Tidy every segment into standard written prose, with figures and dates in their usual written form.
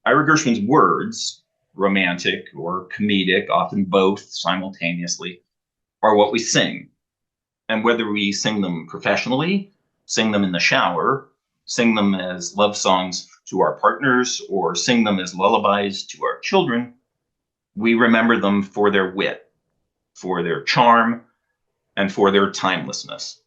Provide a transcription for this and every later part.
Ira Gershwin's words, romantic or comedic, often both simultaneously, are what we sing. And whether we sing them professionally, sing them in the shower, sing them as love songs to our partners, or sing them as lullabies to our children, we remember them for their wit, for their charm, and for their timelessness.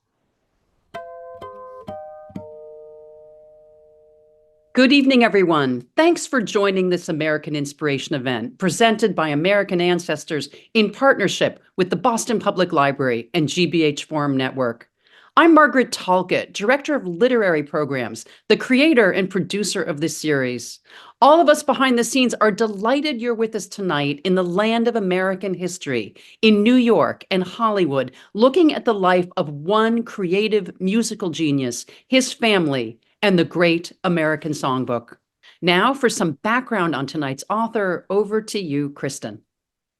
Good evening, everyone. Thanks for joining this American Inspiration event presented by American Ancestors in partnership with the Boston Public Library and GBH Forum Network. I'm Margaret Talcott, Director of Literary Programs, the creator and producer of this series. All of us behind the scenes are delighted you're with us tonight in the land of American history, in New York and Hollywood, looking at the life of one creative musical genius, his family, and the Great American Songbook. Now for some background on tonight's author, over to you, Kristen.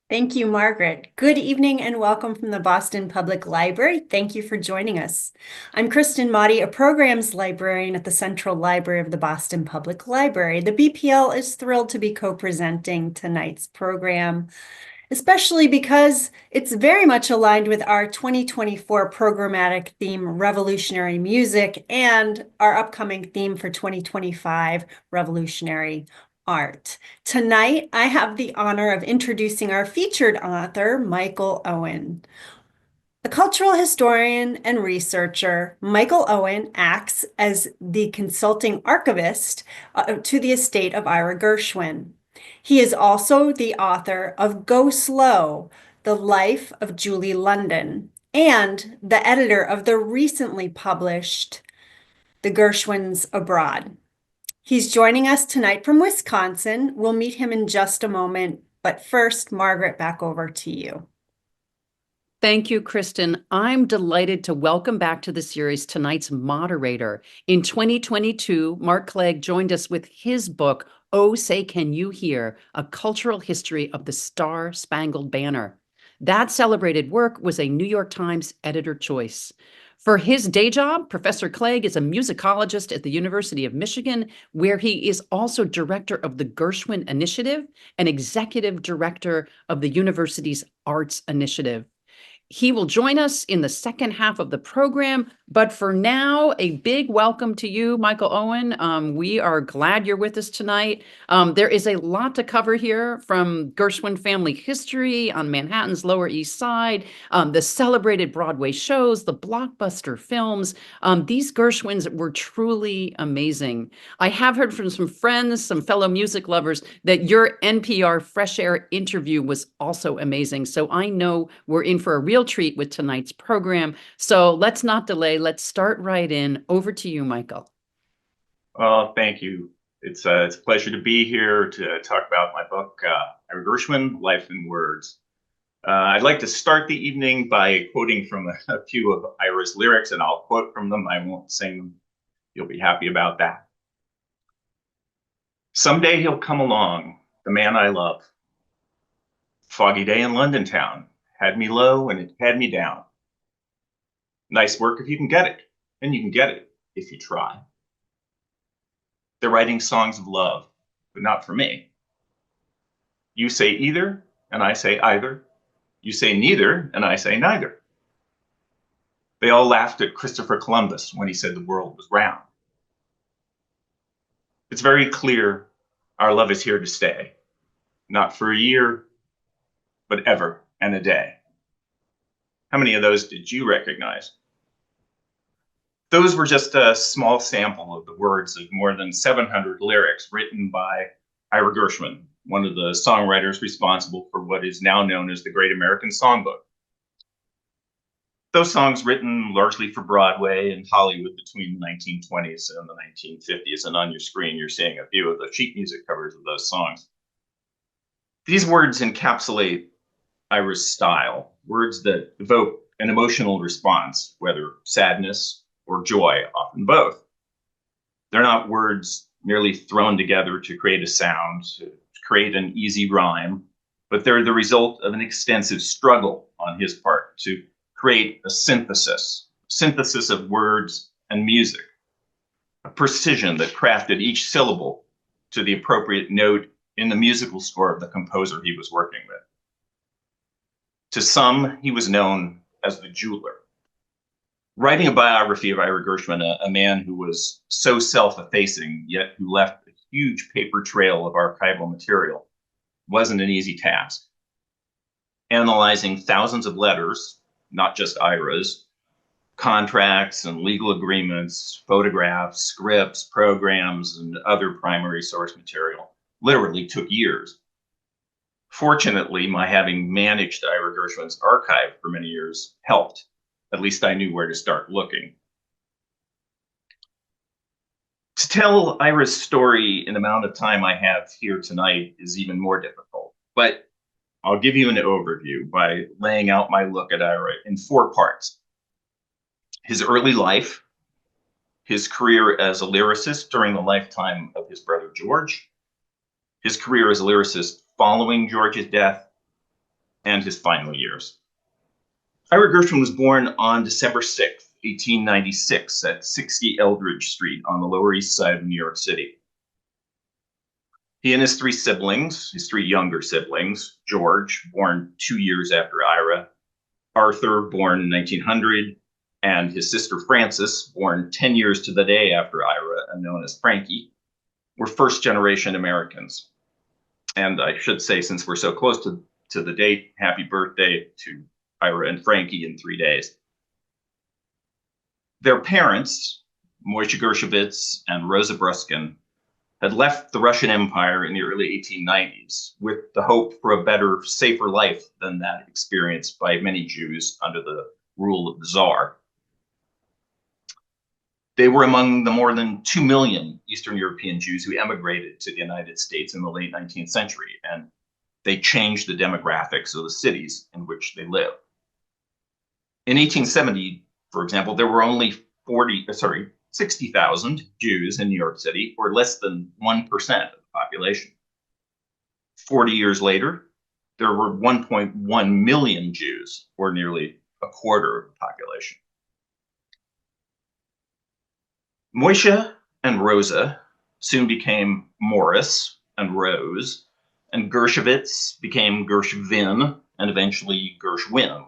Thank you, Margaret. Good evening and welcome from the Boston Public Library. Thank you for joining us. I'm Kristen Motti, a programs librarian at the Central Library of the Boston Public Library. The BPL is thrilled to be co-presenting tonight's program, especially because it's very much aligned with our 2024 programmatic theme, Revolutionary Music, and our upcoming theme for 2025, Revolutionary Art. Tonight, I have the honor of introducing our featured author, Michael Owen. A cultural historian and researcher, Michael Owen acts as the consulting archivist to the estate of Ira Gershwin. He is also the author of Go Slow, The Life of Julie London, and the editor of the recently published The Gershwins Abroad. He's joining us tonight from Wisconsin. We'll meet him in just a moment, but first, Margaret, back over to you. Thank you, Kristen. I'm delighted to welcome back to the series tonight's moderator. In 2022, Mark Clegg joined us with his book, Oh, Say Can You Hear? A Cultural History of the Star-Spangled Banner. That celebrated work was a New York Times editor choice. For his day job, Professor Clegg is a musicologist at the University of Michigan, where he is also director of the Gershwin Initiative and executive director of the university's Arts Initiative. He will join us in the second half of the program, but for now, a big welcome to you, Michael Owen. We are glad you're with us tonight. There is a lot to cover here, from Gershwin family history on Manhattan's Lower East Side, the celebrated Broadway shows, the blockbuster films. These Gershwins were truly amazing. I have heard from some friends, some fellow music lovers, that your NPR Fresh Air interview was also amazing. So I know we're in for a real treat with tonight's program. So let's not delay. Let's start right in. Over to you, Michael. Well, thank you. It's a pleasure to be here to talk about my book, Ira Gershwin, Life in Words. I'd like to start the evening by quoting from a few of Ira's lyrics, and I'll quote from them. I won't sing them. You'll be happy about that. Someday he'll come along, the man I love. Foggy day in London town. Had me low and it had me down. Nice work if you can get it, and you can get it if you try. They're writing songs of love, but not for me. You say either, and I say either. You say neither, and I say neither. They all laughed at Christopher Columbus when he said the world was round. It's very clear our love is here to stay, not for a year, but ever and a day. How many of those did you recognize? Those were just a small sample of the words of more than 700 lyrics written by Ira Gershwin, one of the songwriters responsible for what is now known as the Great American Songbook. Those songs written largely for Broadway and Hollywood between the 1920s and the 1950s, and on your screen you're seeing a few of the sheet music covers of those songs. These words encapsulate Ira's style, words that evoke an emotional response, whether sadness or joy, often both. They're not words merely thrown together to create a sound, to create an easy rhyme, but they're the result of an extensive struggle on his part to create a synthesis of words and music, a precision that crafted each syllable to the appropriate note in the musical score of the composer he was working with. To some, he was known as the jeweler. Writing a biography of Ira Gershwin, a man who was so self-effacing, yet who left a huge paper trail of archival material, wasn't an easy task. Analyzing thousands of letters, not just Ira's, contracts and legal agreements, photographs, scripts, programs, and other primary source material literally took years. Fortunately, my having managed Ira Gershwin's archive for many years helped. At least I knew where to start looking. To tell Ira's story in the amount of time I have here tonight is even more difficult, but I'll give you an overview by laying out my look at Ira in 4 parts. His early life, his career as a lyricist during the lifetime of his brother George, his career as a lyricist following George's death, and his final years. Ira Gershwin was born on December 6th, 1896 at 60 Eldridge Street on the Lower East Side of New York City. He and his 3 siblings, his 3 younger siblings, George, born 2 years after Ira, Arthur, born in 1900, and his sister Frances, born 10 years to the day after Ira and known as Frankie, were first-generation Americans. And I should say, since we're so close to the date, happy birthday to Ira and Frankie in 3 days. Their parents, Moishe Gershovitz and Rosa Bruskin, had left the Russian Empire in the early 1890s with the hope for a better, safer life than that experienced by many Jews under the rule of the Tsar. They were among the more than 2 million Eastern European Jews who emigrated to the United States in the late 19th century, and they changed the demographics of the cities in which they lived. In 1870, for example, there were only 60,000 Jews in New York City, or less than 1% of the population. 40 years later, there were 1.1 million Jews, or nearly a quarter of the population. Moishe and Rosa soon became Morris and Rose, and Gershowitz became Gershwin, and eventually Gershwin.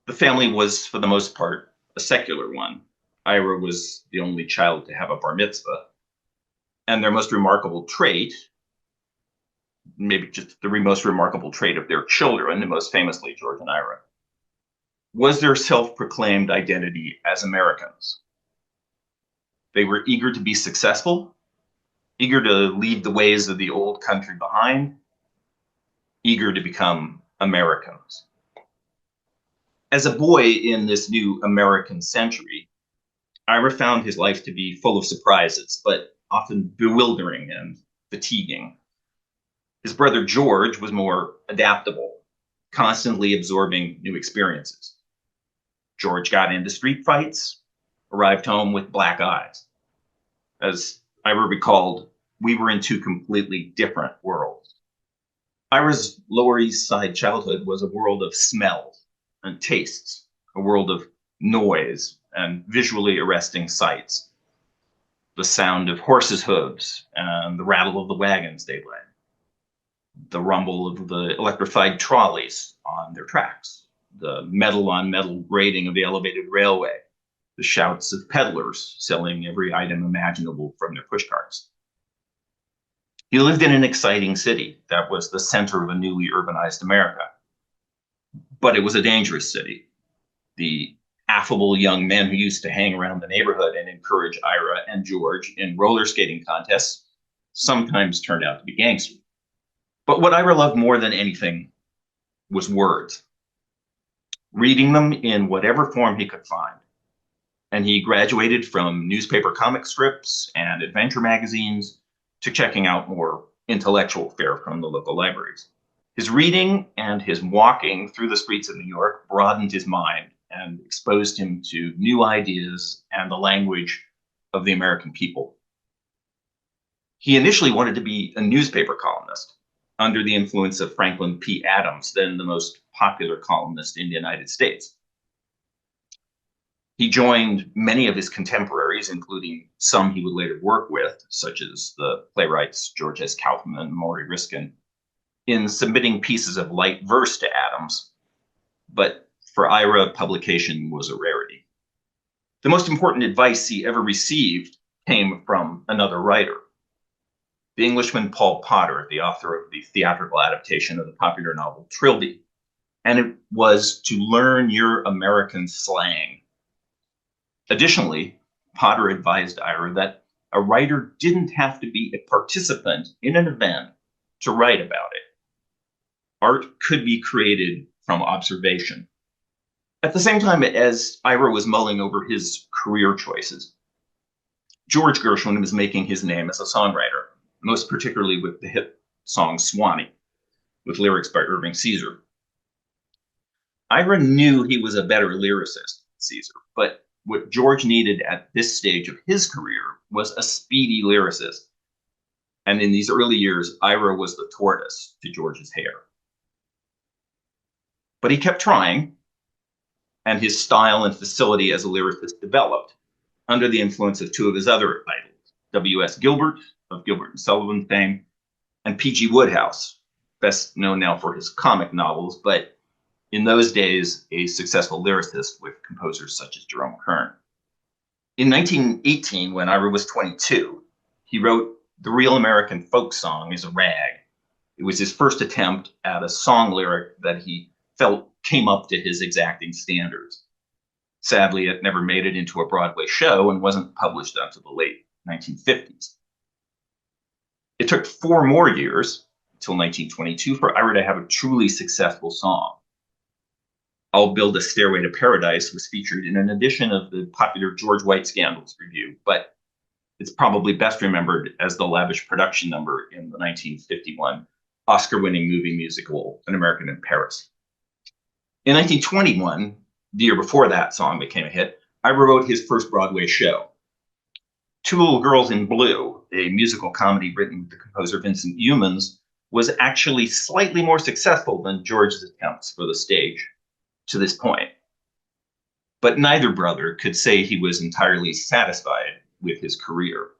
The family was, for the most part, a secular one. Ira was the only child to have a bar mitzvah. And their most remarkable trait, maybe just the most remarkable trait of their children, and most famously George and Ira, was their self-proclaimed identity as Americans. They were eager to be successful, eager to leave the ways of the old country behind, eager to become Americans. As a boy in this new American century, Ira found his life to be full of surprises, but often bewildering and fatiguing. His brother George was more adaptable, constantly absorbing new experiences. George got into street fights, arrived home with black eyes. As Ira recalled, we were in 2 completely different worlds. Ira's Lower East Side childhood was a world of smells and tastes, a world of noise and visually arresting sights. The sound of horses' hooves and the rattle of the wagons they led. The rumble of the electrified trolleys on their tracks. The metal-on-metal grating of the elevated railway. The shouts of peddlers selling every item imaginable from their pushcarts. He lived in an exciting city that was the center of a newly urbanized America. But it was a dangerous city. The affable young men who used to hang around the neighborhood and encourage Ira and George in roller skating contests sometimes turned out to be gangsters. But what Ira loved more than anything was words. Reading them in whatever form he could find. And he graduated from newspaper comic strips and adventure magazines to checking out more intellectual fare from the local libraries. His reading and his walking through the streets of New York broadened his mind and exposed him to new ideas and the language of the American people. He initially wanted to be a newspaper columnist under the influence of Franklin P. Adams, then the most popular columnist in the United States. He joined many of his contemporaries, including some he would later work with, such as the playwrights George S. Kaufman and Maury Riskin, in submitting pieces of light verse to Adams. But for Ira, publication was a rarity. The most important advice he ever received came from another writer, the Englishman Paul Potter, the author of the theatrical adaptation of the popular novel Trilby. And it was to learn your American slang. Additionally, Potter advised Ira that a writer didn't have to be a participant in an event to write about it. Art could be created from observation. At the same time as Ira was mulling over his career choices, George Gershwin was making his name as a songwriter, most particularly with the hit song Swanee, with lyrics by Irving Caesar. Ira knew he was a better lyricist than Caesar, but what George needed at this stage of his career was a speedy lyricist. And in these early years, Ira was the tortoise to George's hare. But he kept trying, and his style and facility as a lyricist developed under the influence of two of his other idols, W.S. Gilbert of Gilbert and Sullivan fame, and P.G. Wodehouse, best known now for his comic novels, but in those days, a successful lyricist with composers such as Jerome Kern. In 1918, when Ira was 22, he wrote The Real American Folk Song is a Rag. It was his first attempt at a song lyric that he felt came up to his exacting standards. Sadly, it never made it into a Broadway show and wasn't published until the late 1950s. It took 4 more years, until 1922, for Ira to have a truly successful song. I'll Build a Stairway to Paradise was featured in an edition of the popular George White Scandals review, but it's probably best remembered as the lavish production number in the 1951 Oscar-winning movie musical, An American in Paris. In 1921, the year before that song became a hit, Ira wrote his first Broadway show. Two Little Girls in Blue, a musical comedy written with the composer Vincent Youmans, was actually slightly more successful than George's attempts for the stage to this point. But neither brother could say he was entirely satisfied with his career.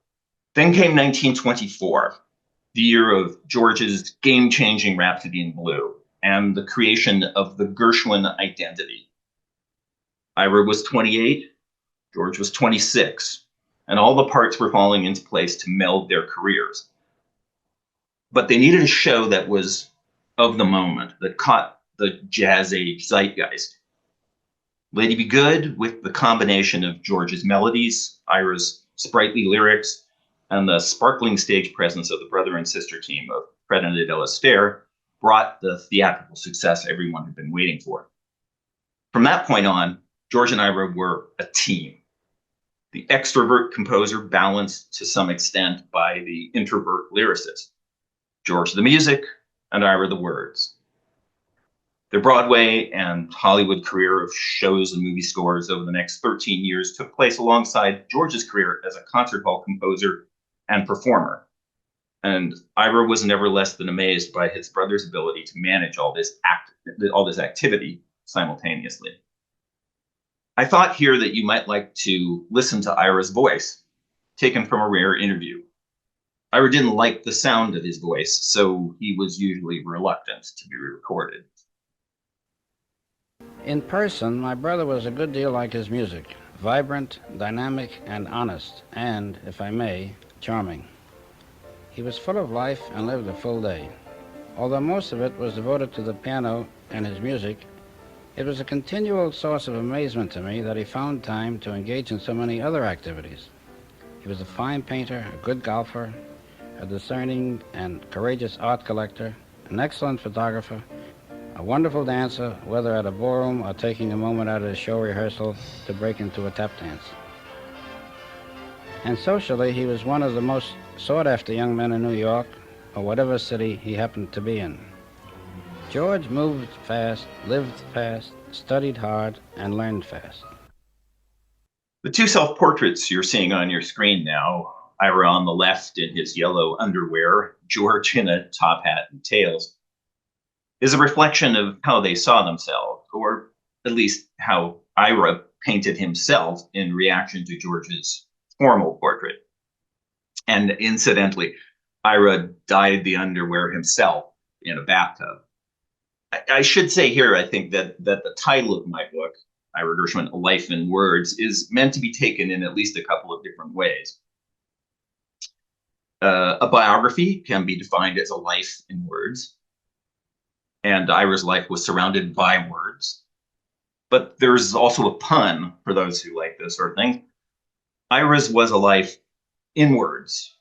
Then came 1924, the year of George's game-changing Rhapsody in Blue and the creation of the Gershwin identity. Ira was 28, George was 26, and all the parts were falling into place to meld their careers. But they needed a show that was of the moment, that caught the jazz age zeitgeist. Lady Be Good, with the combination of George's melodies, Ira's sprightly lyrics, and the sparkling stage presence of the brother and sister team of Fred and Adele Astaire, brought the theatrical success everyone had been waiting for. From that point on, George and Ira were a team. The extrovert composer balanced to some extent by the introvert lyricist. George the music, and Ira the words. Their Broadway and Hollywood career of shows and movie scores over the next 13 years took place alongside George's career as a concert hall composer and performer. And Ira was never less than amazed by his brother's ability to manage all this activity simultaneously. I thought here that you might like to listen to Ira's voice, taken from a rare interview. Ira didn't like the sound of his voice, so he was usually reluctant to be recorded. In person, my brother was a good deal like his music, vibrant, dynamic, and honest, and, if I may, charming. He was full of life and lived a full day. Although most of it was devoted to the piano and his music, it was a continual source of amazement to me that he found time to engage in so many other activities. He was a fine painter, a good golfer, a discerning and courageous art collector, an excellent photographer, a wonderful dancer, whether at a ballroom or taking a moment out of his show rehearsal to break into a tap dance. And socially, he was one of the most sought-after young men in New York, or whatever city he happened to be in. George moved fast, lived fast, studied hard, and learned fast. The two self-portraits you're seeing on your screen now, Ira on the left in his yellow underwear, George in a top hat and tails, is a reflection of how they saw themselves, or at least how Ira painted himself in reaction to George's formal portrait. And incidentally, Ira dyed the underwear himself in a bathtub. I should say here, I think that the title of my book, Ira Gershwin, A Life in Words, is meant to be taken in at least a couple of different ways. A biography can be defined as a life in words, and Ira's life was surrounded by words. But there's also a pun for those who like this sort of thing. Ira's was a life in words,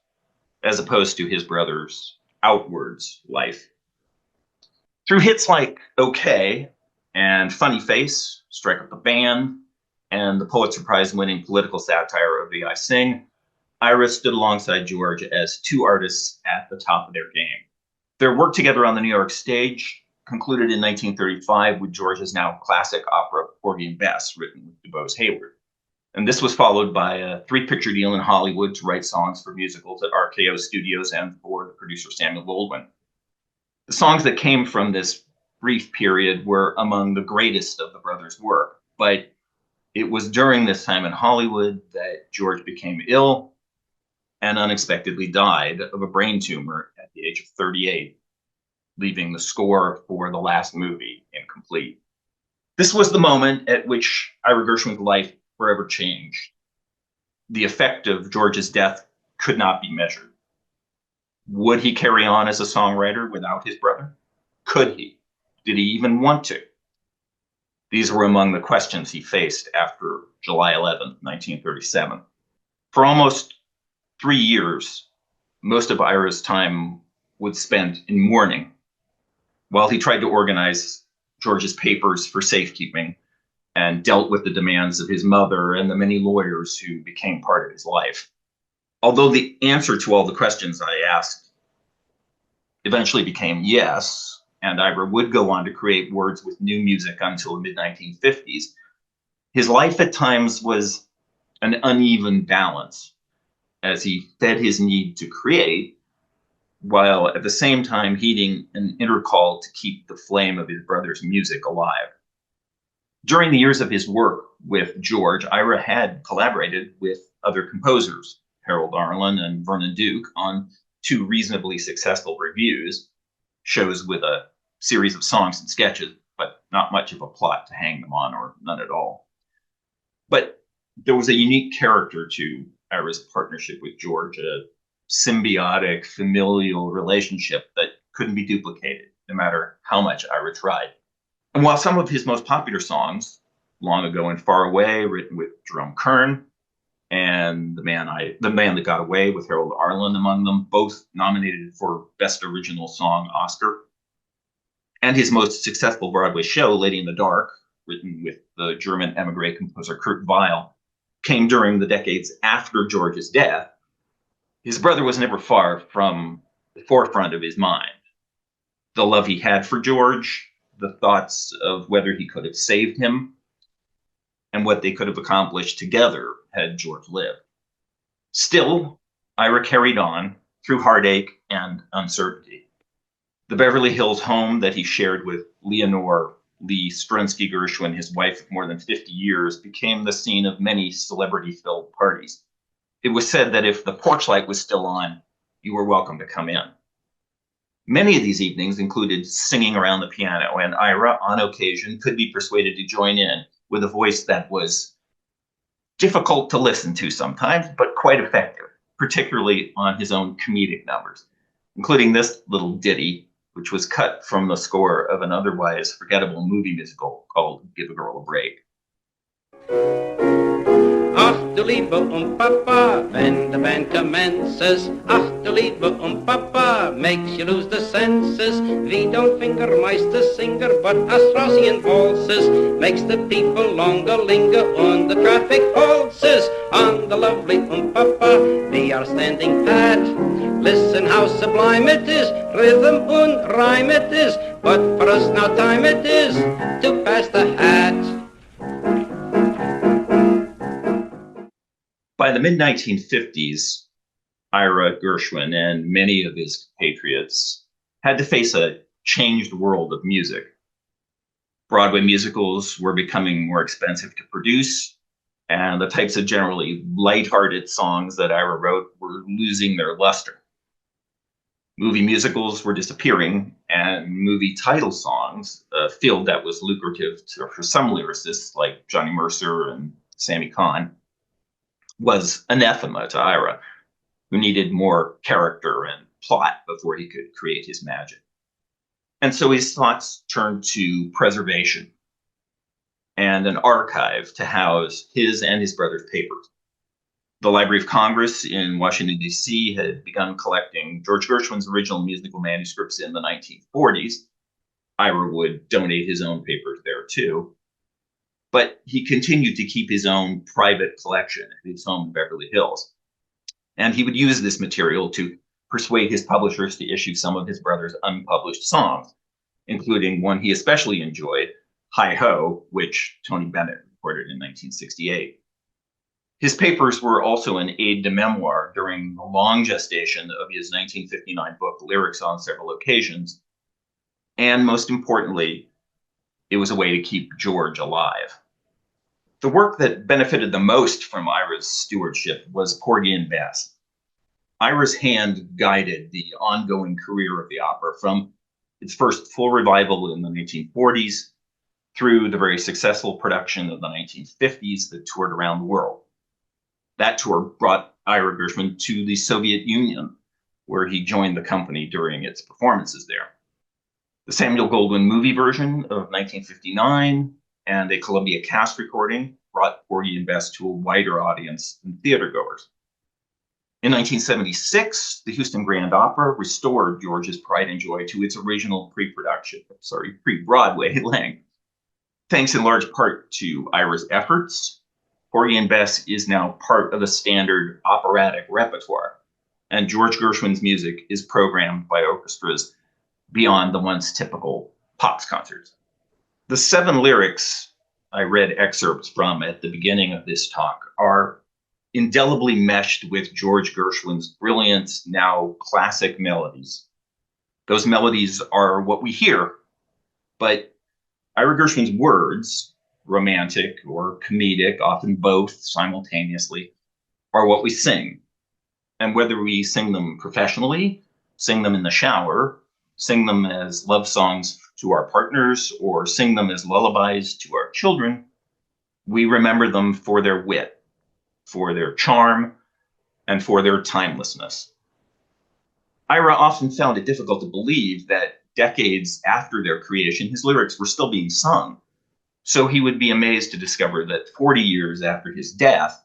as opposed to his brother's outwards life. Through hits like OK and Funny Face, Strike Up the Band, and the Pulitzer Prize winning political satire of the I Sing, Ira stood alongside George as two artists at the top of their game. Their work together on the New York stage concluded in 1935 with George's now classic opera Porgy and Bess, written with DuBose Hayward. And this was followed by a 3-picture deal in Hollywood to write songs for musicals at RKO Studios and for the producer Samuel Goldwyn. The songs that came from this brief period were among the greatest of the brothers' work, but it was during this time in Hollywood that George became ill and unexpectedly died of a brain tumor at the age of 38, leaving the score for the last movie incomplete. This was the moment at which Ira Gershwin's life forever changed. The effect of George's death could not be measured. Would he carry on as a songwriter without his brother? Could he? Did he even want to? These were among the questions he faced after July 11, 1937. For almost 3 years, most of Ira's time was spent in mourning, while he tried to organize George's papers for safekeeping and dealt with the demands of his mother and the many lawyers who became part of his life. Although the answer to all the questions I asked eventually became yes, and Ira would go on to create words with new music until the mid-1950s, his life at times was an uneven balance as he fed his need to create, while at the same time heeding an inner call to keep the flame of his brother's music alive. During the years of his work with George, Ira had collaborated with other composers, Harold Arlen and Vernon Duke, on 2 reasonably successful revues, shows with a series of songs and sketches, but not much of a plot to hang them on, or none at all. But there was a unique character to Ira's partnership with George, a symbiotic, familial relationship that couldn't be duplicated, no matter how much Ira tried. And while some of his most popular songs, Long Ago and Far Away, written with Jerome Kern, and The Man That Got Away with Harold Arlen among them, both nominated for Best Original Song Oscar, and his most successful Broadway show, Lady in the Dark, written with the German emigre composer Kurt Weill, came during the decades after George's death, his brother was never far from the forefront of his mind. The love he had for George, the thoughts of whether he could have saved him, and what they could have accomplished together had George lived. Still, Ira carried on through heartache and uncertainty. The Beverly Hills home that he shared with Leonore Lee Strunsky Gershwin, his wife of more than 50 years, became the scene of many celebrity-filled parties. It was said that if the porch light was still on, you were welcome to come in. Many of these evenings included singing around the piano, and Ira, on occasion, could be persuaded to join in with a voice that was difficult to listen to sometimes, but quite effective, particularly on his own comedic numbers, including this little ditty, which was cut from the score of an otherwise forgettable movie musical called Give a Girl a Break. Ach du Liebe Papa, when the band commences. Ach du Liebe Papa, makes you lose the senses. We don't Fingermeister singer, but Austrasian waltzes makes the people longer linger on the traffic pulses. On the lovely Papa, we are standing pat. Listen how sublime it is, rhythm and rhyme it is. But for us now time it is to pass the hat. By the mid-1950s, Ira Gershwin and many of his compatriots had to face a changed world of music. Broadway musicals were becoming more expensive to produce, and the types of generally lighthearted songs that Ira wrote were losing their luster. Movie musicals were disappearing, and movie title songs, a field that was lucrative for some lyricists like Johnny Mercer and Sammy Cahn, was anathema to Ira, who needed more character and plot before he could create his magic. And so his thoughts turned to preservation and an archive to house his and his brother's papers. The Library of Congress in Washington, D.C. had begun collecting George Gershwin's original musical manuscripts in the 1940s. Ira would donate his own papers there too. But he continued to keep his own private collection at his home in Beverly Hills. And he would use this material to persuade his publishers to issue some of his brother's unpublished songs, including one he especially enjoyed, Hi Ho, which Tony Bennett recorded in 1968. His papers were also an aide de memoire during the long gestation of his 1959 book, Lyrics on Several Occasions. And most importantly, it was a way to keep George alive. The work that benefited the most from Ira's stewardship was Porgy and Bess. Ira's hand guided the ongoing career of the opera from its first full revival in the 1940s through the very successful production of the 1950s that toured around the world. That tour brought Ira Gershwin to the Soviet Union, where he joined the company during its performances there. The Samuel Goldwyn movie version of 1959 and a Columbia cast recording brought Porgy and Bess to a wider audience than theatergoers. In 1976, the Houston Grand Opera restored George's Pride and Joy to its original pre-Broadway length. Thanks in large part to Ira's efforts, Porgy and Bess is now part of the standard operatic repertoire, and George Gershwin's music is programmed by orchestras beyond the once typical Pops concerts. The 7 lyrics I read excerpts from at the beginning of this talk are indelibly meshed with George Gershwin's brilliant, now classic melodies. Those melodies are what we hear, but Ira Gershwin's words, romantic or comedic, often both simultaneously, are what we sing. And whether we sing them professionally, sing them in the shower, sing them as love songs to our partners, or sing them as lullabies to our children, we remember them for their wit, for their charm, and for their timelessness. Ira often found it difficult to believe that decades after their creation, his lyrics were still being sung. So he would be amazed to discover that 40 years after his death,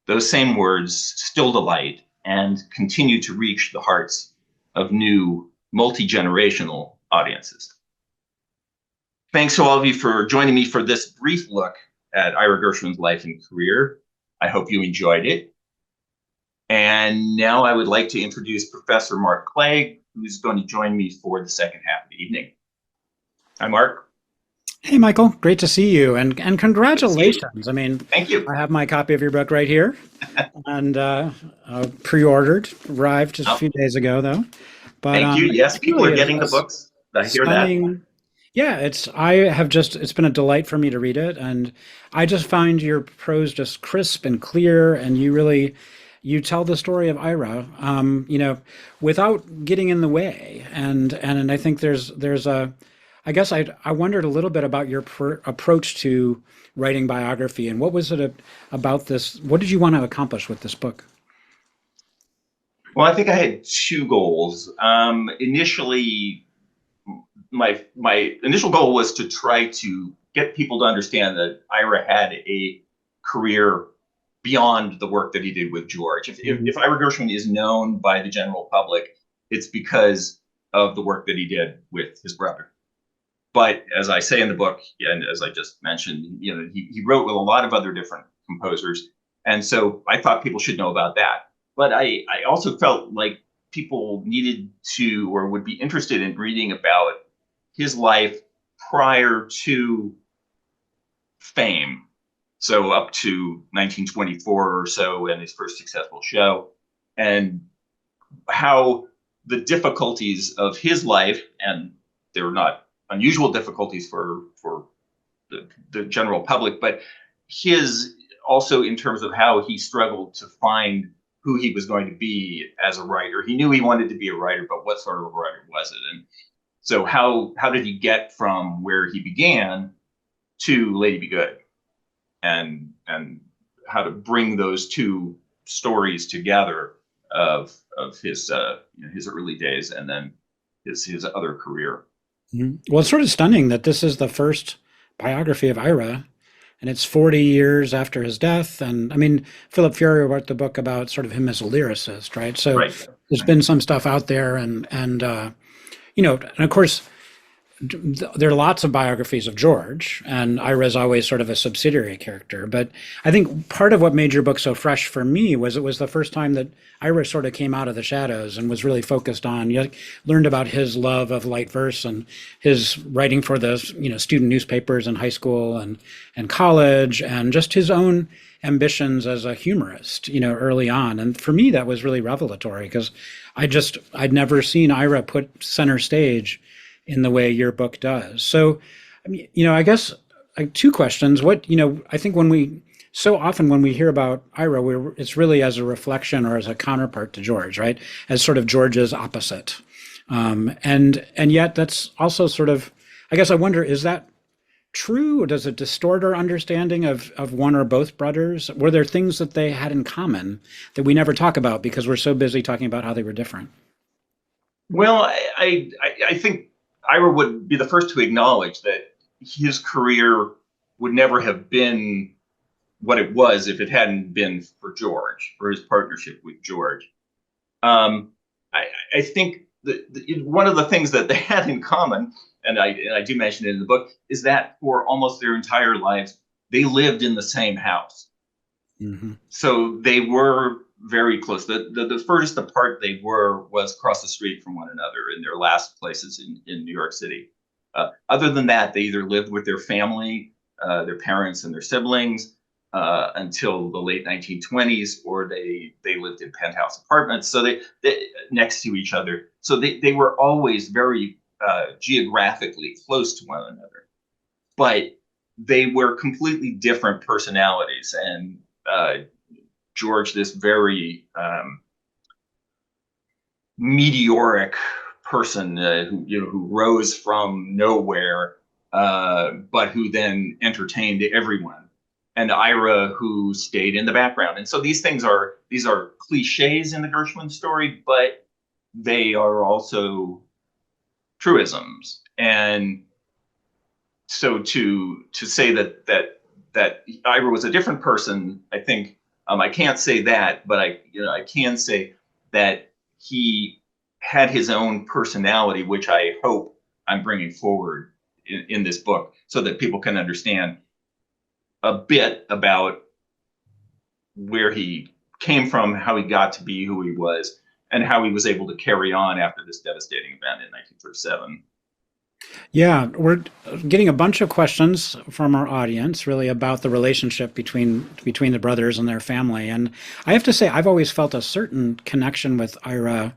those same words still delight and continue to reach the hearts of new multi-generational audiences. Thanks to all of you for joining me for this brief look at Ira Gershwin's life and career. I hope you enjoyed it. And now I would like to introduce Professor Mark Clegg, who's going to join me for the second half of the evening. Hi, Mark. Hey, Michael. Great to see you, and congratulations. I mean, thank you. I have my copy of your book right here, and pre-ordered. Arrived just a few days ago, though. But thank you. Yes, people are getting the books. I hear that. Yeah, it's been a delight for me to read it, and I just find your prose just crisp and clear, and you tell the story of Ira, without getting in the way, and I think I guess I wondered a little bit about your approach to writing biography, and what was it about this? What did you want to accomplish with this book? Well, I think I had 2 goals. Initially, my initial goal was to try to get people to understand that Ira had a career beyond the work that he did with George. If Ira Gershwin is known by the general public, it's because of the work that he did with his brother. But as I say in the book, and as I just mentioned, he wrote with a lot of other different composers, and so I thought people should know about that. But I also felt like people needed to, or would be interested in, reading about his life prior to fame. So up to 1924 or so, and his first successful show, and how the difficulties of his life, and they're not unusual difficulties for the general public, but his also in terms of how he struggled to find who he was going to be as a writer. He knew he wanted to be a writer, but what sort of a writer was it? And so how did he get from where he began to Lady Be Good, and how to bring those two stories together of his his early days and then his other career. Well, it's sort of stunning that this is the first biography of Ira, and it's 40 years after his death. And I mean, Philip Fury wrote the book about sort of him as a lyricist, right? So Right. there's been some stuff out there, and you know, and of course, there are lots of biographies of George, and Ira's always sort of a subsidiary character. But I think part of what made your book so fresh for me was it was the first time that Ira sort of came out of the shadows and was really focused on, you learned about his love of light verse and his writing for the, you know, student newspapers in high school and college, and just his own ambitions as a humorist, you know, early on. And for me, that was really revelatory, because I'd never seen Ira put center stage in the way your book does. So, I mean, you know, I guess like two questions. What, you know, I think so often when we hear about Ira, it's really as a reflection or as a counterpart to George, right? As sort of George's opposite. And yet that's also sort of, I guess I wonder, is that true? Or does it distort our understanding of one or both brothers? Were there things that they had in common that we never talk about because we're so busy talking about how they were different? Well, I think Ira would be the first to acknowledge that his career would never have been what it was if it hadn't been for George, for his partnership with George. I think one of the things that they had in common, and I do mention it in the book, is that for almost their entire lives, they lived in the same house. Mm-hmm. So they were very close. The furthest apart they were was across the street from one another in their last places in New York City. Other than that, they either lived with their family, their parents and their siblings, until the late 1920s, or they lived in penthouse apartments. So they next to each other. So they were always very geographically close to one another, but they were completely different personalities. And George, this very meteoric person who rose from nowhere, but who then entertained everyone, and Ira, who stayed in the background. And so these are cliches in the Gershwin story, but they are also truisms. And so to say that Ira was a different person, I think I can't say that, but I can say that he had his own personality, which I hope I'm bringing forward in this book, so that people can understand a bit about where he came from, how he got to be who he was, and how he was able to carry on after this devastating event in 1937. Yeah, we're getting a bunch of questions from our audience really about the relationship between the brothers and their family. And I have to say, I've always felt a certain connection with Ira,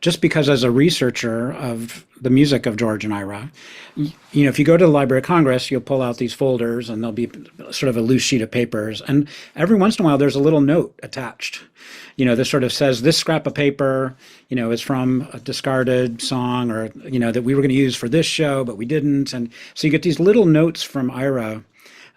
just because as a researcher of the music of George and Ira, you know, if you go to the Library of Congress, you'll pull out these folders and there'll be sort of a loose sheet of papers. And every once in a while, there's a little note attached. You know, this sort of says this scrap of paper, you know, is from a discarded song, or, you know, that we were going to use for this show, but we didn't. And so you get these little notes from Ira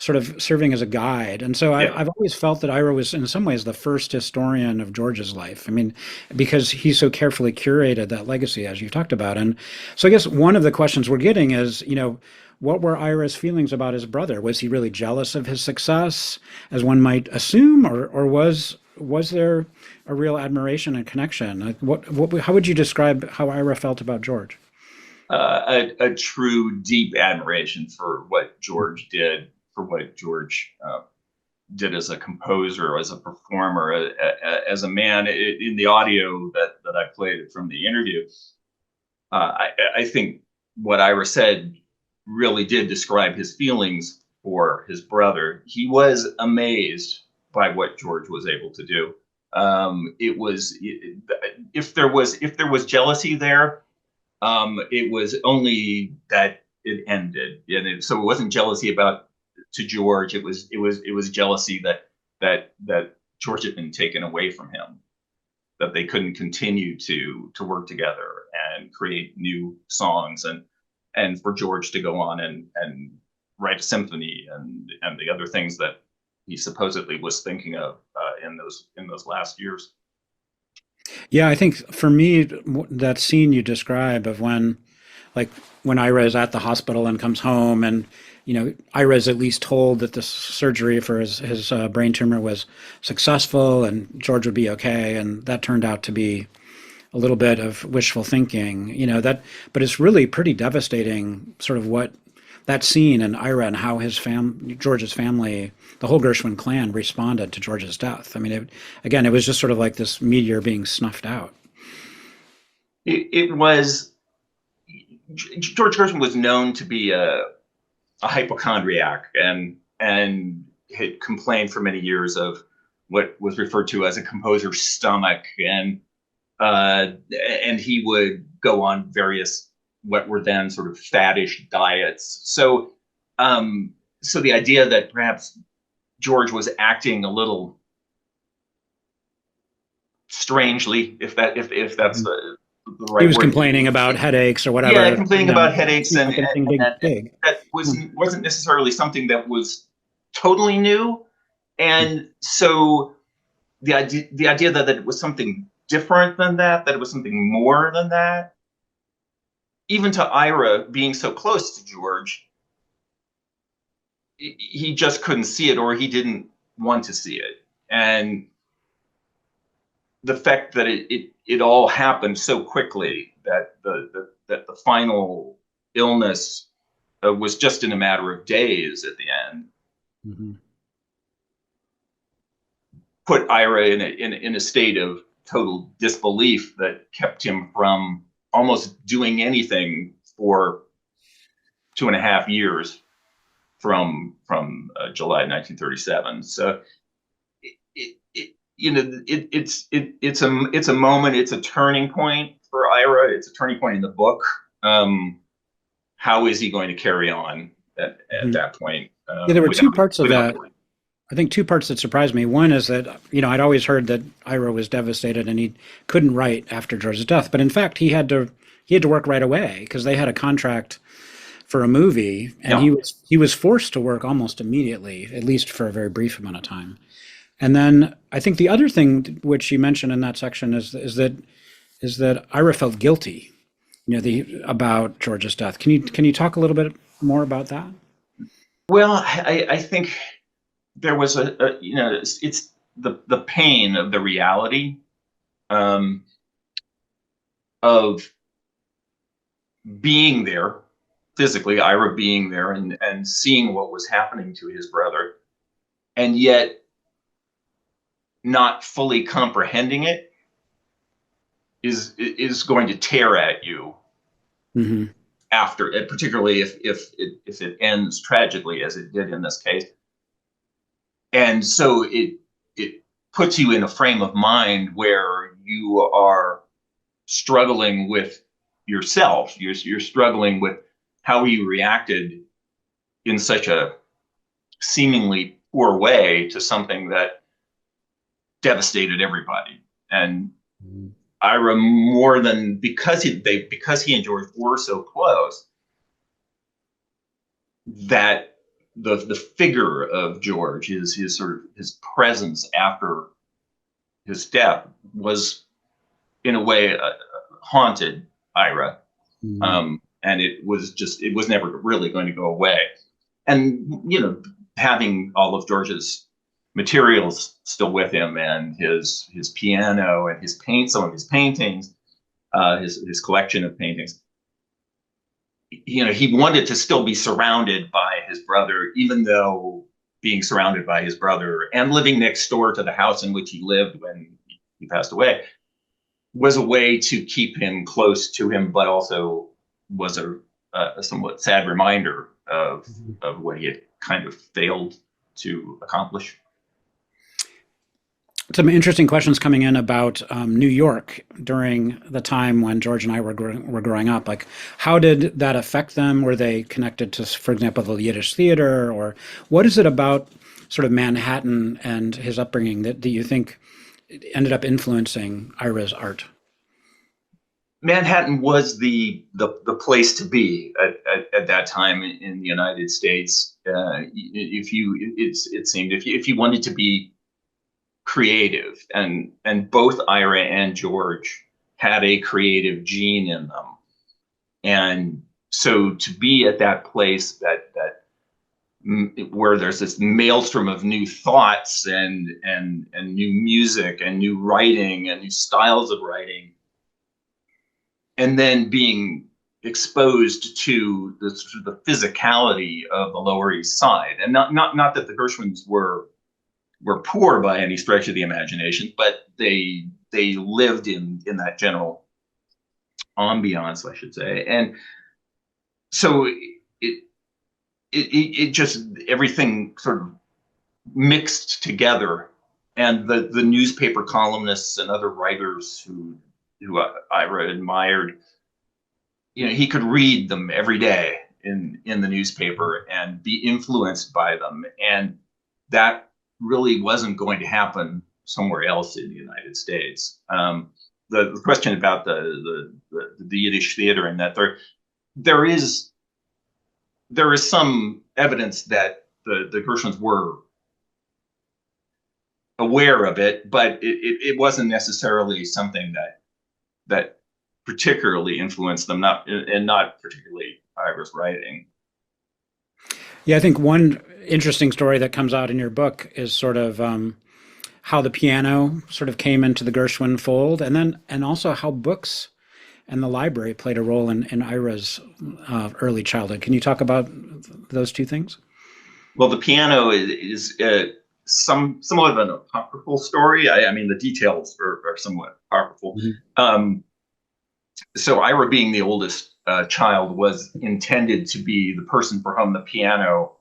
sort of serving as a guide. And so I've always felt that Ira was in some ways the first historian of George's life. I mean, because he so carefully curated that legacy, as you talked about. And so I guess one of the questions we're getting is, you know, what were Ira's feelings about his brother? Was he really jealous of his success, as one might assume, or was there a real admiration and connection? How would you describe how Ira felt about George? A true, deep admiration for what George did, for what George did as a composer, as a performer, as a man. In the audio that I played from the interview, I think what Ira said really did describe his feelings for his brother. He was amazed by what George was able to do. If there was jealousy there, it was only that it ended. And so it wasn't jealousy to George. It was jealousy that George had been taken away from him, that they couldn't continue to work together and create new songs, and for George to go on and write a symphony and the other things that he supposedly was thinking of in those last years. Yeah, I think for me, that scene you describe of when Ira is at the hospital and comes home, and Ira is at least told that the surgery for his brain tumor was successful and George would be okay, and that turned out to be a little bit of wishful thinking, but it's really pretty devastating, sort of what that scene and Ira and how George's family, the whole Gershwin clan, responded to George's death. I mean, it was just sort of like this meteor being snuffed out. It was, George Gershwin was known to be a hypochondriac and had complained for many years of what was referred to as a composer's stomach, and he would go on various what were then sort of faddish diets. So the idea that perhaps George was acting a little strangely, if that's the right he was word. Complaining about headaches or whatever. Yeah, complaining about headaches, and big. that wasn't necessarily something that was totally new. And so the idea that it was something different than that it was something more than that, even to Ira being so close to George, he just couldn't see it, or he didn't want to see it. And the fact that it all happened so quickly, that the final illness was just in a matter of days at the end, mm-hmm. put Ira in a state of total disbelief that kept him from almost doing anything for 2.5 years from July 1937. So it's a moment, it's a turning point for Ira. It's a turning point in the book. How is he going to carry on at that point? Yeah, there were two parts of that. I think two parts that surprised me. One is that, I'd always heard that Ira was devastated and he couldn't write after George's death. But in fact, he had to work right away because they had a contract for a movie, and he was forced to work almost immediately, at least for a very brief amount of time. And then I think the other thing which you mentioned in that section is that Ira felt guilty, about George's death. Can you talk a little bit more about that? Well, I think there was it's the pain of the reality of being there physically, Ira being there and seeing what was happening to his brother, and yet not fully comprehending it is going to tear at you. Mm-hmm. After it, particularly if it ends tragically as it did in this case. And so it puts you in a frame of mind where you are struggling with yourself. You're struggling with how you reacted in such a seemingly poor way to something that devastated everybody. And Ira, more than because he and George were so close, that the figure of George, his sort of his presence after his death, was in a way haunted Ira, and it was never really going to go away. And having all of George's materials still with him, and his piano and some of his paintings, his collection of paintings. He wanted to still be surrounded by his brother, even though being surrounded by his brother and living next door to the house in which he lived when he passed away was a way to keep him close to him, but also was a somewhat sad reminder of what he had kind of failed to accomplish. some interesting questions coming in about New York during the time when George and I were growing up. Like, how did that affect them? Were they connected to, for example, the Yiddish theater, or what is it about sort of Manhattan and his upbringing that you think ended up influencing Ira's art? Manhattan was the place to be at that time in the United States. It seemed if you wanted to be creative, and both Ira and George had a creative gene in them, and so to be at that place where there's this maelstrom of new thoughts and new music and new writing and new styles of writing, and then being exposed to the physicality of the Lower East Side, and not that the Gershwins were poor by any stretch of the imagination, but they lived in that general ambiance, I should say. And so it just, everything sort of mixed together. And the newspaper columnists and other writers who Ira admired, he could read them every day in the newspaper and be influenced by them. And that really wasn't going to happen somewhere else in the United States. The question about the Yiddish theater, and that there is some evidence that the Gershwins were aware of it, but it wasn't necessarily something that particularly influenced them, not particularly Ira's writing. Yeah, I think one interesting story that comes out in your book is sort of how the piano sort of came into the Gershwin fold, and also how books and the library played a role in Ira's early childhood. Can you talk about those two things? Well, the piano is somewhat of an apocryphal story. I mean, the details are somewhat apocryphal. Mm-hmm. So Ira, being the oldest child, was intended to be the person for whom the piano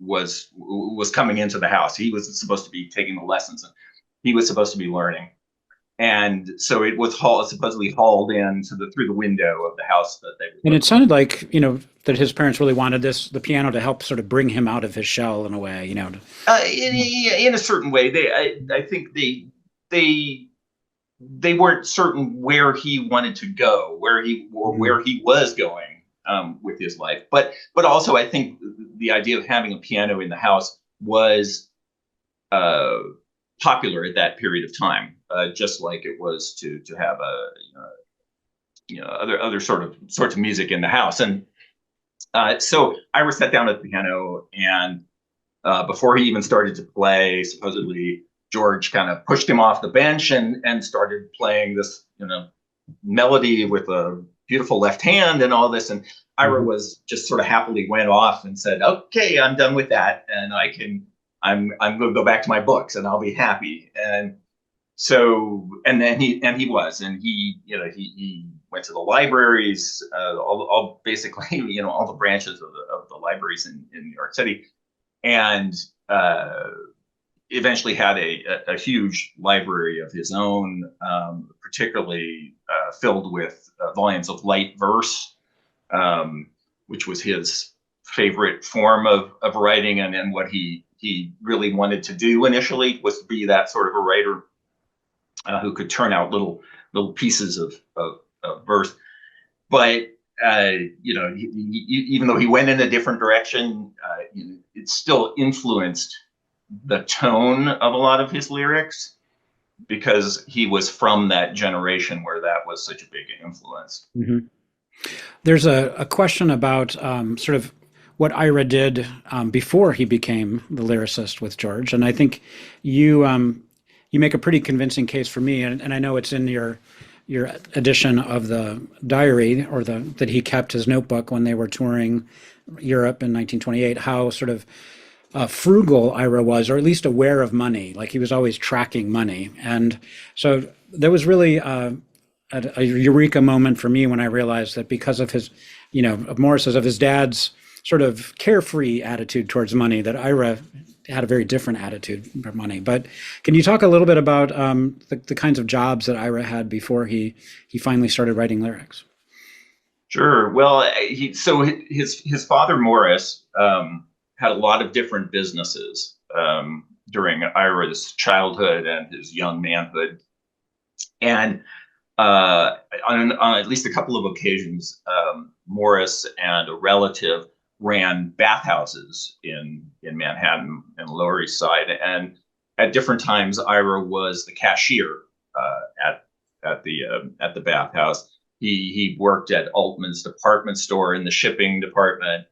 was coming into the house. He was supposed to be taking the lessons, and he was supposed to be learning. And so it was supposedly hauled in through the window of the house that they were. And it sounded like, that his parents really wanted the piano to help sort of bring him out of his shell in a way, In a certain way, I think they weren't certain where he wanted to go, where he was going with his life. But also, I think the idea of having a piano in the house was popular at that period of time, just like it was to have other sorts of music in the house. And so Ira sat down at the piano, and before he even started to play, supposedly George kind of pushed him off the bench and started playing this, melody with a beautiful left hand and all this. And Ira was just sort of happily went off and said, "Okay, I'm done with that, and I'm going to go back to my books, and I'll be happy." And so, and he went to the libraries, all basically, all the branches of the libraries in New York City, and eventually had a huge library of his own, particularly filled with volumes of light verse, which was his favorite form of writing, and what he really wanted to do initially was to be that sort of a writer who could turn out little pieces of verse. But even though he went in a different direction, it still influenced the tone of a lot of his lyrics, because he was from that generation where that was such a big influence. Mm-hmm. There's a question about sort of what Ira did before he became the lyricist with George, and I think you make a pretty convincing case for me, and I know it's in your edition of the diary, or that he kept, his notebook, when they were touring Europe in 1928, how sort of frugal Ira was, or at least aware of money. Like, he was always tracking money. And so there was really a eureka moment for me when I realized that because of his, of Morris's, of his dad's sort of carefree attitude towards money, that Ira had a very different attitude for money. But can you talk a little bit about the kinds of jobs that Ira had before he finally started writing lyrics? Sure. Well, his father Morris had a lot of different businesses during Ira's childhood and his young manhood, and on at least a couple of occasions, Morris and a relative ran bathhouses in Manhattan and the Lower East Side, and at different times, Ira was the cashier at the bathhouse. He worked at Altman's department store in the shipping department.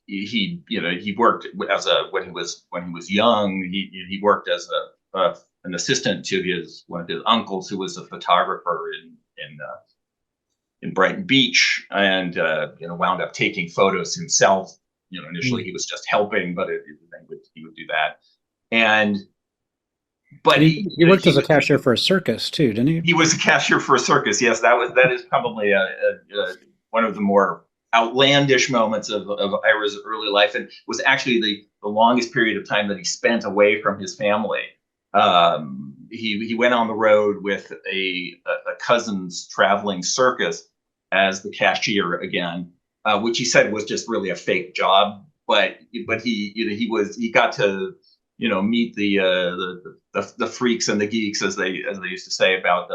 He worked as when he was young. He worked as an assistant to one of his uncles, who was a photographer in Brighton Beach, and wound up taking photos himself. Initially he was just helping, but he would do that. But he worked as a cashier for a circus too, didn't he? He was a cashier for a circus. Yes, that is probably one of the more outlandish moments of Ira's early life, and was actually the longest period of time that he spent away from his family. He went on the road with a cousin's traveling circus as the cashier again, which he said was just really a fake job. But he got to meet the freaks and the geeks, as they used to say about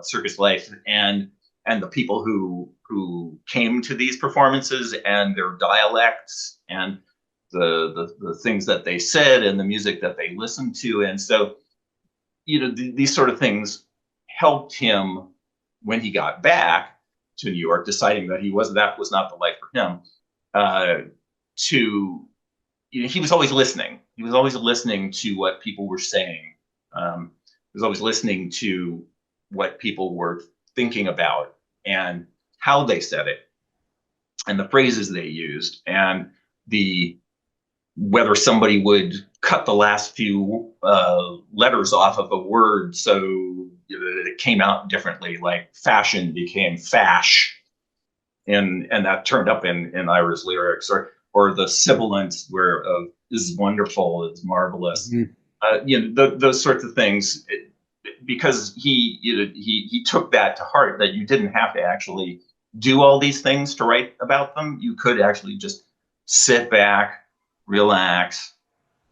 circus life, and the people who came to these performances, and their dialects, and the things that they said, and the music that they listened to. And so these sort of things helped him when he got back to New York, deciding that that was not the life for him. He was always listening. He was always listening to what people were saying. He was always listening to what people were thinking about and how they said it, and the phrases they used, and whether somebody would cut the last few letters off of a word so that it came out differently, like fashion became fash, and that turned up in Ira's lyrics, or the sibilance of is wonderful, is marvelous. Mm-hmm. Those sorts of things, because he took that to heart, that you didn't have to actually do all these things to write about them. You could actually just sit back, relax,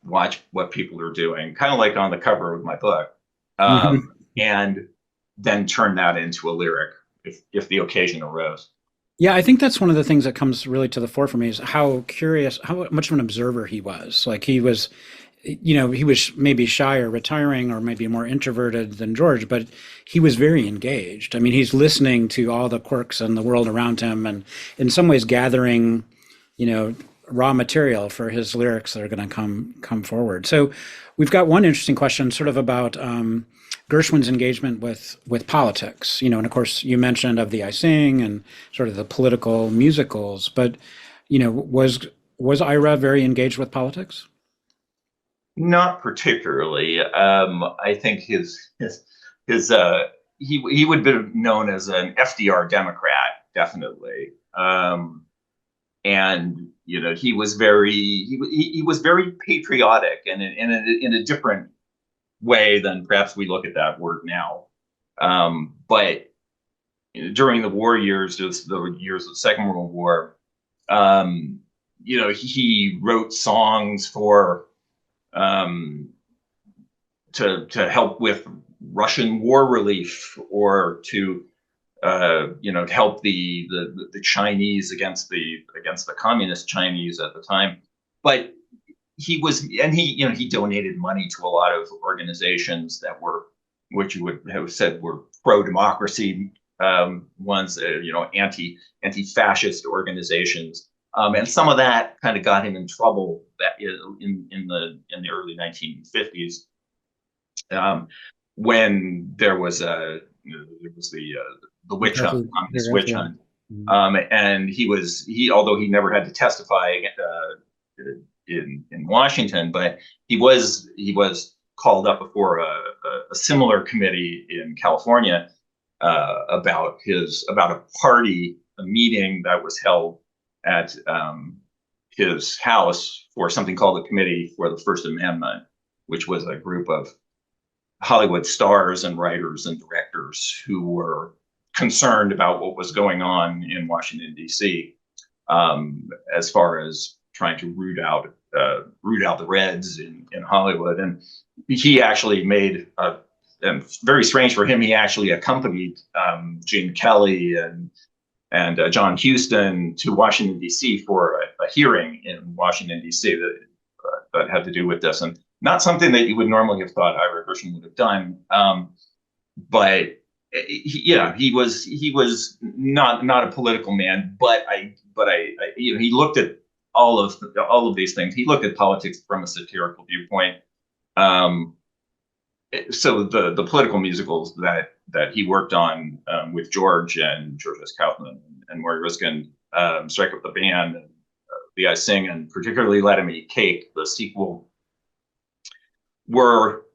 watch what people are doing, kind of like on the cover of my book, and then turn that into a lyric if the occasion arose. Yeah, I think that's one of the things that comes really to the fore for me, is how much of an observer he was. Like he was maybe shy or retiring, or maybe more introverted than George, but he was very engaged. I mean, he's listening to all the quirks in the world around him, and in some ways gathering, raw material for his lyrics that are going to come forward. So we've got one interesting question sort of about Gershwin's engagement with politics, and of course you mentioned of the I Sing and sort of the political musicals, but was Ira very engaged with politics? Not particularly. I think he would be known as an FDR Democrat, definitely. And he was very patriotic, and in a different way than perhaps we look at that word now. But during the war years, just the years of the Second World War, he wrote songs for to help with Russian war relief, or to help the Chinese against the communist Chinese at the time. But he donated money to a lot of organizations that were, which you would have said were pro-democracy ones, anti-fascist organizations. And some of that kind of got him in trouble in the early 1950s, when there was the witch hunt, communist witch hunt, and although he never had to testify in Washington, but he was called up before a similar committee in California about a meeting that was held at his house for something called the Committee for the First Amendment, which was a group of Hollywood stars and writers and directors who were concerned about what was going on in Washington, D.C., as far as trying to root out the Reds in Hollywood. And he actually made and very strange for him, he actually accompanied Gene Kelly and John Huston to Washington, D.C. for a hearing in Washington, D.C. that had to do with this. And not something that you would normally have thought Ira Gershwin would have done. But he was not a political man, but he looked at all of these things. He looked at politics from a satirical viewpoint. So the political musicals that he worked on with George and George S. Kaufman and Maury Ruskin, Strike Up the Band, and The I Sing, and particularly Let 'Em Eat Cake, the sequel, were,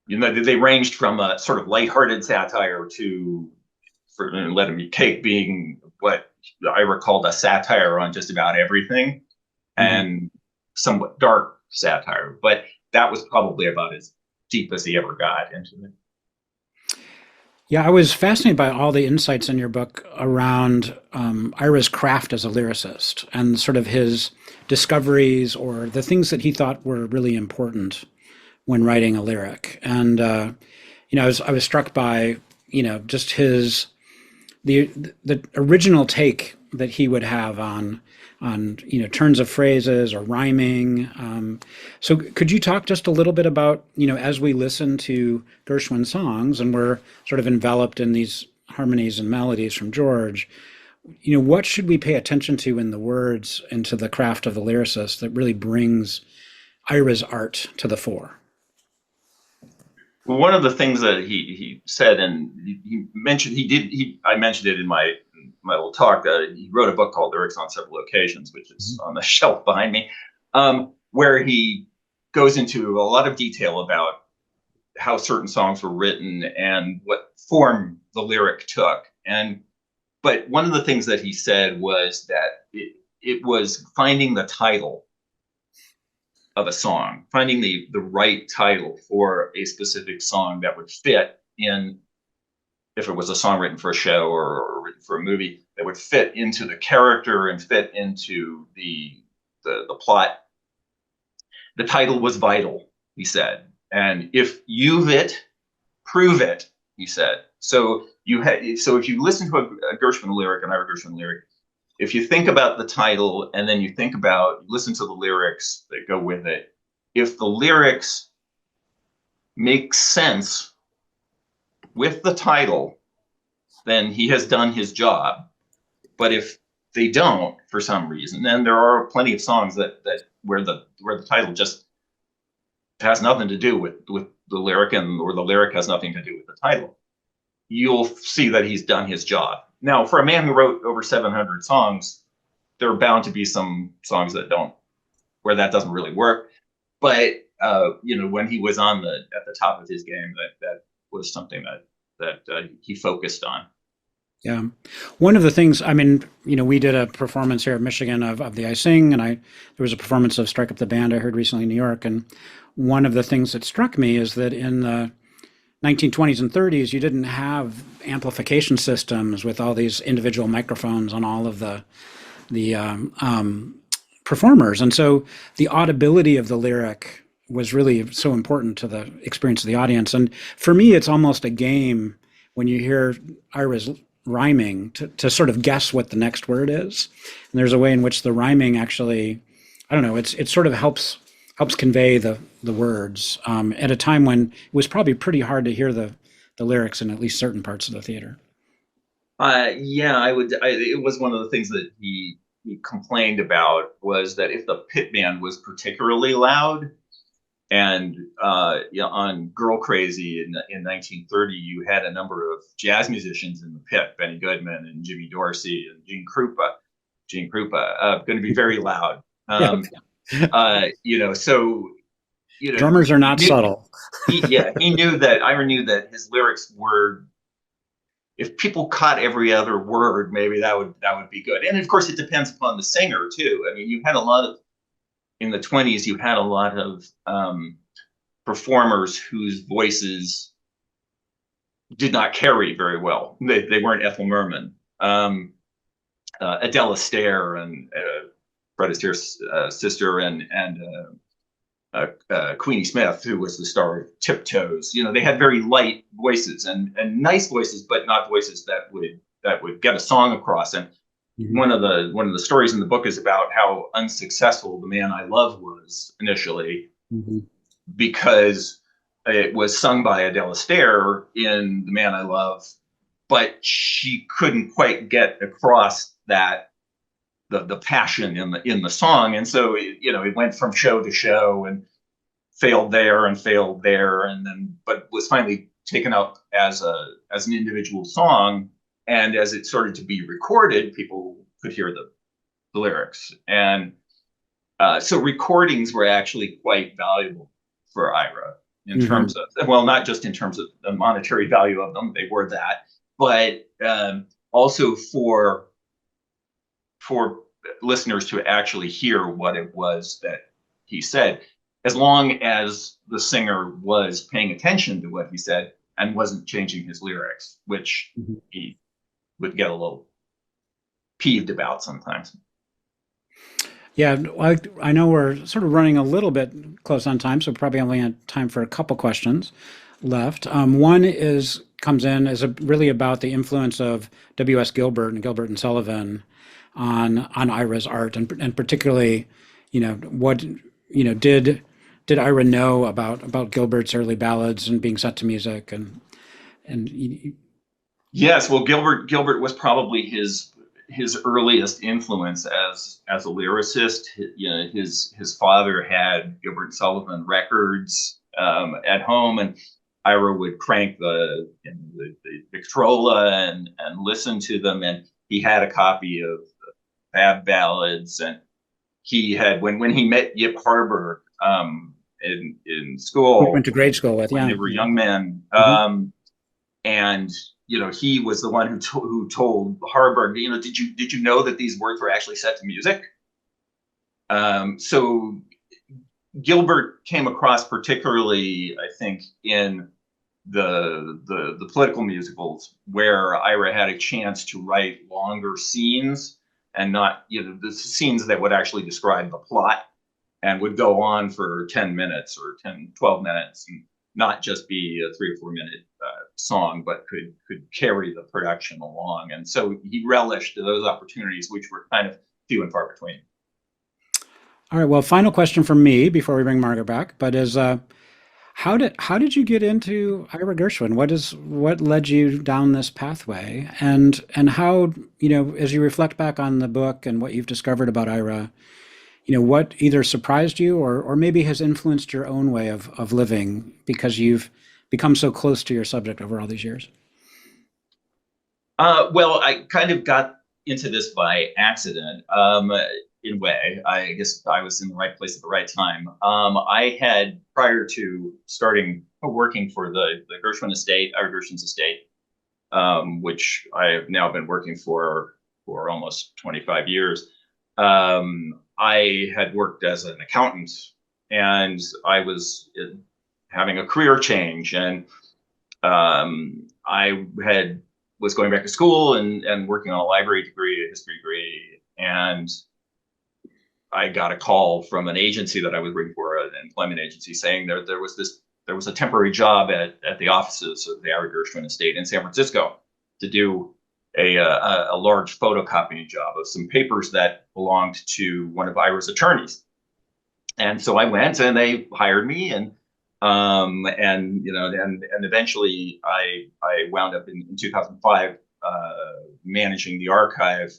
they ranged from a sort of lighthearted satire to Let 'Em Eat Cake being what I recalled a satire on just about everything, and somewhat dark satire. But that was probably about as deep as he ever got into it. Yeah, I was fascinated by all the insights in your book around Ira's craft as a lyricist and sort of his discoveries or the things that he thought were really important when writing a lyric. And I was struck by just the original take that he would have on turns of phrases or rhyming. So could you talk just a little bit about, as we listen to Gershwin songs and we're sort of enveloped in these harmonies and melodies from George, what should we pay attention to in the words and to the craft of the lyricist that really brings Ira's art to the fore? Well, one of the things that he said, and he mentioned, I mentioned it in my little talk, that he wrote a book called Lyrics on Several Occasions, which is on the shelf behind me, where he goes into a lot of detail about how certain songs were written and what form the lyric took. But one of the things that he said was that it was finding the title of a song, finding the right title for a specific song that would fit in, if it was a song written for a show or written for a movie, that would fit into the character and fit into the plot. The title was vital, he said. And if you've it, prove it, he said. So if you listen to a Gershwin lyric, an Ira Gershwin lyric, if you think about the title and then you listen to the lyrics that go with it, if the lyrics make sense with the title, then he has done his job. But if they don't, for some reason, then there are plenty of songs that where the title just has nothing to do with the lyric, or the lyric has nothing to do with the title. You'll see that he's done his job. Now, for a man who wrote over 700 songs, there are bound to be some songs where that doesn't really work. But when he was at the top of his game, that was something that he focused on. Yeah. One of the things, we did a performance here at Michigan of the I Sing, and there was a performance of Strike Up the Band I heard recently in New York. And one of the things that struck me is that in the 1920s and 30s, you didn't have amplification systems with all these individual microphones on all of the performers. And so the audibility of the lyric was really so important to the experience of the audience. And for me, it's almost a game when you hear Ira's rhyming to sort of guess what the next word is. And there's a way in which the rhyming actually, I don't know, it sort of helps convey the words at a time when it was probably pretty hard to hear the lyrics in at least certain parts of the theater. It was one of the things that he complained about, was that if the pit band was particularly loud, and on Girl Crazy in 1930, you had a number of jazz musicians in the pit, Benny Goodman and Jimmy Dorsey and Gene Krupa, going to be very loud. Drummers are not subtle. Ira knew that his lyrics were if people caught every other word, maybe that would be good. And of course, it depends upon the singer too. I mean, you had a lot of in the 20s. You had a lot of performers whose voices did not carry very well. They weren't Ethel Merman. Adele Astaire and Fred Astaire's sister, and Queenie Smith, who was the star of Tiptoes. You know, they had very light voices and nice voices, but not voices that would get a song across. And one of the stories in the book is about how unsuccessful The Man I Love was initially, because it was sung by Adele Astaire in The Man I Love, but she couldn't quite get across that the passion in the song. And so it went from show to show and failed there, and then but was finally taken up as an individual song. And as it started to be recorded, people could hear the lyrics. And so recordings were actually quite valuable for Ira in terms of, well, not just in terms of the monetary value of them, they were that, but also for listeners to actually hear what it was that he said, as long as the singer was paying attention to what he said and wasn't changing his lyrics, which he would get a little peeved about sometimes. Yeah, I know we're sort of running a little bit close on time, so probably only have time for a couple questions left. One comes in as really about the influence of W.S. Gilbert and Sullivan on Ira's art, and particularly, what did Ira know about Gilbert's early ballads and being set to music, and yes, well, Gilbert was probably his earliest influence as a lyricist. His father had Gilbert and Sullivan records at home, and Ira would crank the Victrola and listen to them. And he had a copy of Fab Ballads, and he had when he met Yip Harburg in school, went to grade school with, when they were young men, and he was the one who told Harburg, did you know that these words were actually set to music? So Gilbert came across particularly, I think, in the political musicals, where Ira had a chance to write longer scenes, and not the scenes that would actually describe the plot and would go on for 10 minutes or 12 minutes, and not just be a 3 or 4 minute song, but could carry the production along. And so he relished those opportunities, which were kind of few and far between. All right. Well, final question from me before we bring Margaret back, but is how did you get into Ira Gershwin? What led you down this pathway, and how, as you reflect back on the book and what you've discovered about Ira, what either surprised you or maybe has influenced your own way of living because you've become so close to your subject over all these years? Well, I kind of got into this by accident. In a way, I guess I was in the right place at the right time. I had, prior to starting working for the Gershwin estate, Ira Gershwin's estate, which I have now been working for almost 25 years. I had worked as an accountant, and I was having a career change, and I was going back to school and working on a library degree, a history degree, and I got a call from an agency that I was working for, an employment agency, saying there was a temporary job at the offices of the Ira Gershwin estate in San Francisco to do a large photocopying job of some papers that belonged to one of Ira's attorneys. And so I went, and they hired me, and eventually I wound up in 2005 managing the archive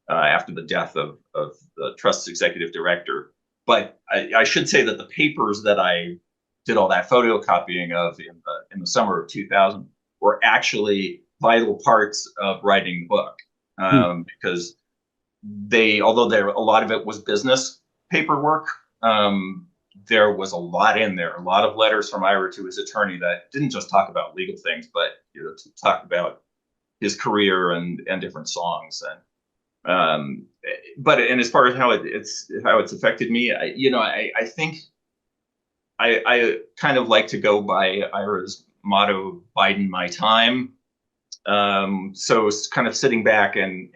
after the death of the Trust's executive director. But I should say that the papers that I did all that photocopying of in the summer of 2000 were actually vital parts of writing the book, because although a lot of it was business paperwork, there was a lot in there, a lot of letters from Ira to his attorney that didn't just talk about legal things, but to talk about his career and different songs. And as far as how it's affected me, I think I kind of like to go by Ira's motto, "Biden my time." So it's kind of sitting back and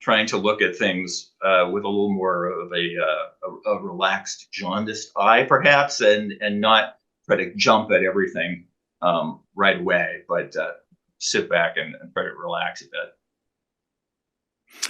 trying to look at things with a little more of a relaxed, jaundiced eye, perhaps, and not try to jump at everything right away, but sit back and try to relax a bit.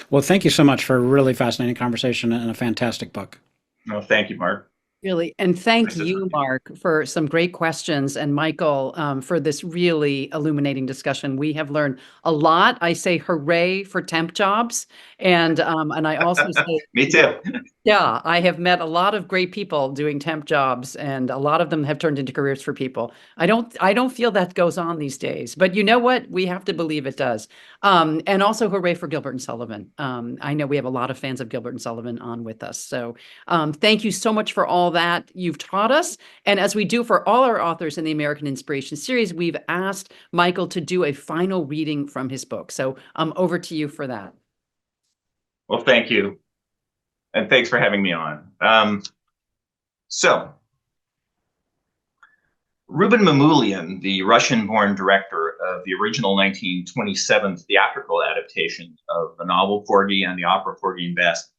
Well, thank you so much for a really fascinating conversation and a fantastic book. No, thank you, Mark. Really. And thank Nice to you, talk to you. Mark, for some great questions, and Michael, for this really illuminating discussion. We have learned a lot. I say hooray for temp jobs. And I also say, Me too. yeah, I have met a lot of great people doing temp jobs, and a lot of them have turned into careers for people. I don't feel that goes on these days, but you know what? We have to believe it does. And also hooray for Gilbert and Sullivan. I know we have a lot of fans of Gilbert and Sullivan on with us. So thank you so much for all that you've taught us. And as we do for all our authors in the American Inspiration series, we've asked Michael to do a final reading from his book. So over to you for that. Well, thank you. And thanks for having me on. So, Rubin Mamoulian, the Russian-born director of the original 1927 theatrical adaptation of the novel Porgy and the opera Porgy and Bess,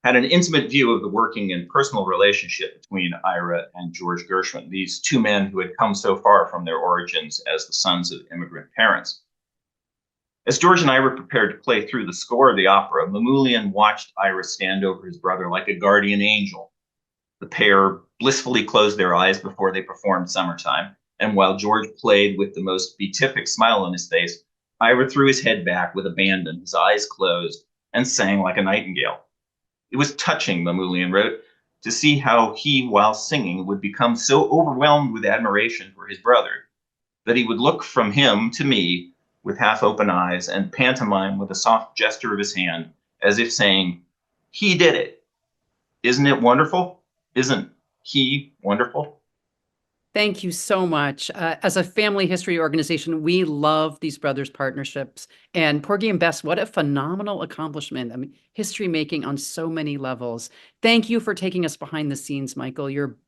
had an intimate view of the working and personal relationship between Ira and George Gershwin, these two men who had come so far from their origins as the sons of immigrant parents. As George and Ira prepared to play through the score of the opera, Mamoulian watched Ira stand over his brother like a guardian angel. The pair blissfully closed their eyes before they performed Summertime, and while George played with the most beatific smile on his face, Ira threw his head back with abandon, his eyes closed, and sang like a nightingale. It was touching, Mamoulian wrote, to see how he, while singing, would become so overwhelmed with admiration for his brother that he would look from him to me with half-open eyes and pantomime with a soft gesture of his hand, as if saying, "He did it. Isn't it wonderful? Isn't he wonderful?" Thank you so much. As a family history organization, we love these brothers' partnerships. And Porgy and Bess, what a phenomenal accomplishment. I mean, history making on so many levels. Thank you for taking us behind the scenes, Michael. Your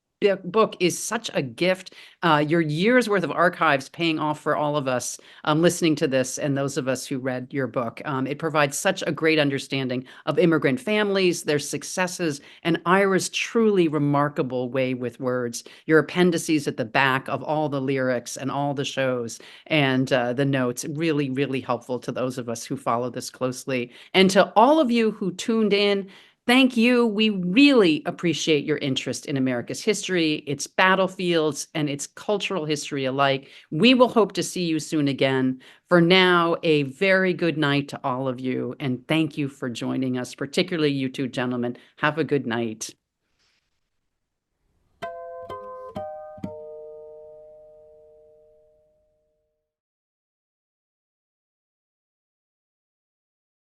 book is such a gift. Your years worth of archives paying off for all of us listening to this and those of us who read your book. It provides such a great understanding of immigrant families, their successes, and Ira's truly remarkable way with words. Your appendices at the back of all the lyrics and all the shows and the notes, really, really helpful to those of us who follow this closely. And to all of you who tuned in, thank you. We really appreciate your interest in America's history, its battlefields, and its cultural history alike. We will hope to see you soon again. For now, a very good night to all of you, and thank you for joining us, particularly you two gentlemen. Have a good night.